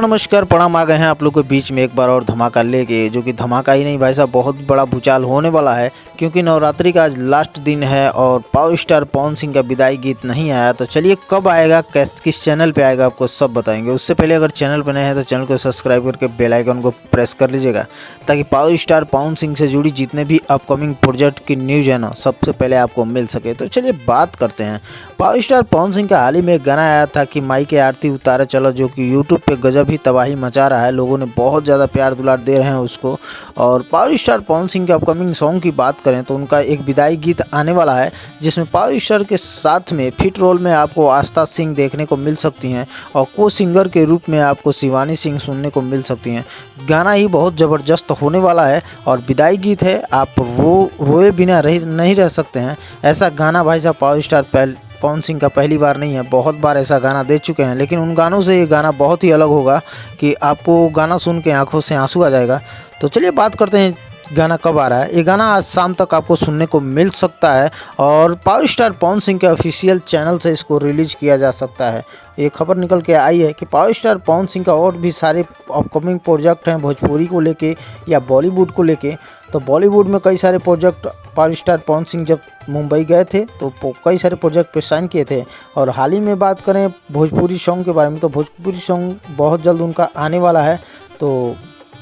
नमस्कार प्रणाम। आ गए हैं आप लोग के बीच में एक बार और धमाका लेके, जो कि धमाका ही नहीं भाई साहब, बहुत बड़ा भूचाल होने वाला है। क्योंकि नवरात्रि का आज लास्ट दिन है और पावर स्टार पवन सिंह का विदाई गीत नहीं आया। तो चलिए कब आएगा, किस चैनल पे आएगा, आपको सब बताएंगे। उससे पहले अगर चैनल पर नए हैं तो चैनल को सब्सक्राइब करके बेल आइकन को प्रेस कर लीजिएगा, ताकि पावर स्टार पवन सिंह से जुड़ी जितने भी अपकमिंग प्रोजेक्ट की न्यूज़ है ना, सबसे पहले आपको मिल सके। तो चलिए बात करते हैं। पावर स्टार पवन सिंह का हाल ही में एक गाना आया था कि माई के आरती उतारे चलो, जो कि यूट्यूब पे गजब ही तबाही मचा रहा है। लोगों ने बहुत ज़्यादा प्यार दुलार दे रहे हैं उसको। और पावर स्टार पवन सिंह के अपकमिंग सॉन्ग की बात करें तो उनका एक विदाई गीत आने वाला है, जिसमें पावर स्टार के साथ में फिट रोल में आपको आस्था सिंह देखने को मिल सकती हैं और को सिंगर के रूप में आपको शिवानी सिंह सुनने को मिल सकती हैं। गाना ही बहुत ज़बरदस्त होने वाला है और विदाई गीत है, आप रोए बिना नहीं रह सकते हैं। ऐसा गाना भाई साहब पावर स्टार पवन सिंह का पहली बार नहीं है, बहुत बार ऐसा गाना दे चुके हैं। लेकिन उन गानों से ये गाना बहुत ही अलग होगा कि आपको गाना सुन के आंखों से आंसू आ जाएगा। तो चलिए बात करते हैं गाना कब आ रहा है। ये गाना आज शाम तक आपको सुनने को मिल सकता है और पावर स्टार पवन सिंह के ऑफिशियल चैनल से इसको रिलीज किया जा सकता है। ये खबर निकल के आई है कि पावर स्टार पवन सिंह का और भी सारे अपकमिंग प्रोजेक्ट हैं, भोजपुरी को लेके या बॉलीवुड को लेके। तो बॉलीवुड में कई सारे project power star Pawan Singh जब मुंबई गए थे तो कई सारे प्रोजेक्ट पे साइन किए थे। और हाल ही में बात करें भोजपुरी सॉन्ग के बारे में, तो भोजपुरी सॉन्ग बहुत जल्द उनका आने वाला है। तो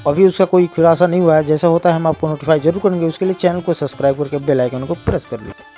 अभी उसका कोई खुलासा नहीं हुआ है। जैसा होता है हम आपको नोटिफाई जरूर करेंगे। उसके लिए चैनल को सब्सक्राइब करके बेल आइकन को प्रेस कर लीजिए।